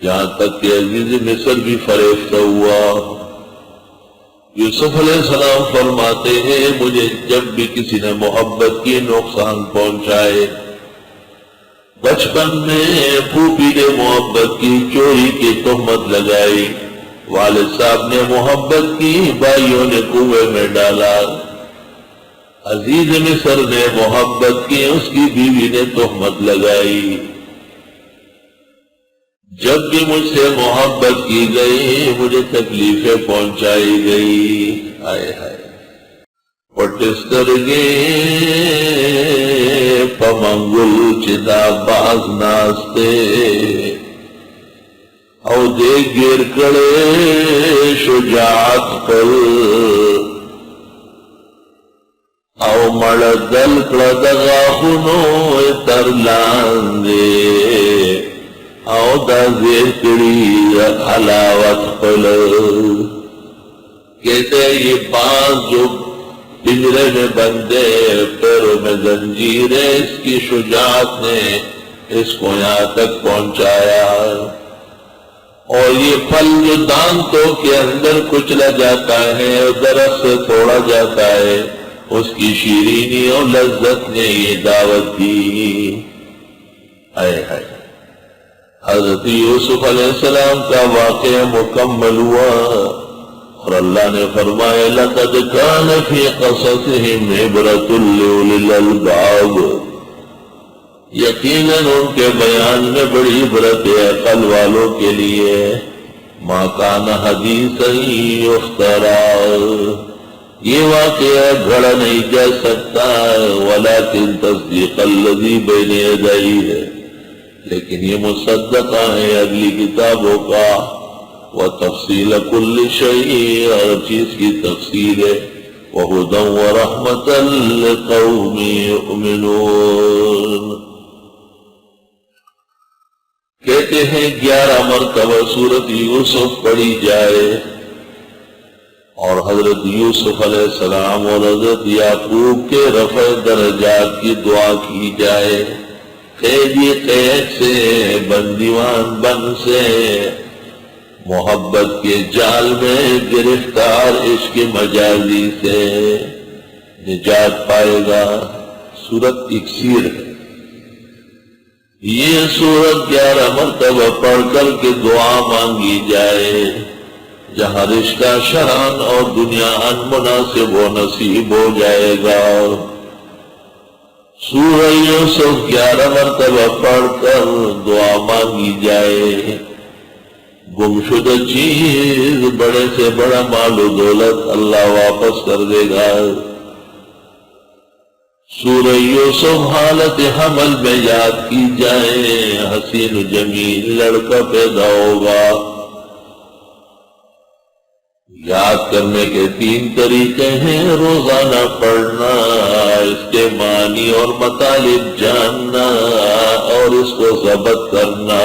یہاں تک کہ عزیز مصر بھی فریفتہ ہوا۔ یوسف علیہ السلام فرماتے ہیں مجھے جب بھی کسی نے محبت کی نقصان پہنچائے، بچپن میں پھوپھی نے محبت کی چوری کی تہمت لگائی، والد صاحب نے محبت کی بھائیوں نے کنویں میں ڈالا، عزیز مصر نے محبت کی اس کی بیوی نے تہمت لگائی، جب بھی مجھ سے محبت کی گئی مجھے تکلیفیں پہنچائی گئی۔ آئے ہائے پٹسترگے پمنگل چدا باز ناستے او دے گر کڑے شجاعت پر او مڑ دل کڑدغا خنو ترلاندے او دا زیر کڑی حلاوت پل۔ کہتے ہیں یہ باز جو پنجرے میں بندے پیروں میں زنجیریں، اس کی شجاعت نے اس کو یہاں تک پہنچایا، اور یہ پھل جو دانتوں کے اندر کچلا جاتا ہے اور درخت سے توڑا جاتا ہے، اس کی شیرینی اور لذت نے یہ دعوت دی۔ ہائے ہائے حضرت یوسف علیہ السلام کا واقعہ مکمل ہوا اور اللہ نے فرمایا لَقَدْ كَانَ فِي قَصَصِهِمْ عِبْرَةٌ لِأُولِي الْأَلْبَابِ، یقیناً ان کے بیان میں بڑی عبرت ہے عقل والوں کے لیے۔ مَا كَانَ حَدِيثًا يُفْتَرَىٰ، یہ واقعہ گھڑا نہیں جا سکتا، وَلَكِنْ تَصْدِيقَ الَّذِي بَيْنَ يَدَيْهِ، لیکن یہ مصدقہ ہے اگلی کتابوں کا، وَتَفْصِيلَ كُلِّ شَيْءٍ، ہر چیز کی تفصیل ہے، وَهُدًى وَرَحْمَةً لِقَوْمٍ يُؤْمِنُونَ۔ کہتے ہیں 11 مرتبہ سورۃ یوسف پڑھی جائے اور حضرت یوسف علیہ السلام اور حضرت یعقوب کے رفع درجات کی دعا کی جائے، قیدی قید سے، بندیوان بن سے، محبت کے جال میں گرفتار عشق مجازی سے نجات پائے گا۔ سورۃ اکسیر ہے یہ، سورت 11 مرتبہ پڑھ کر کے دعا مانگی جائے، جہاں رشتہ شران اور دنیا مناسب و نصیب ہو جائے گا۔ سورہ یوسف 11 مرتبہ پڑھ کر دعا مانگی جائے، گمشدہ چیز بڑے سے بڑا مال و دولت اللہ واپس کر دے گا۔ سورہ یوسف حالت حمل میں یاد کی جائے، حسین و جمیل لڑکا پیدا ہوگا۔ یاد کرنے کے 3 طریقے ہیں، روزانہ پڑھنا، اس کے معنی اور مطالب جاننا اور اس کو ضبط کرنا۔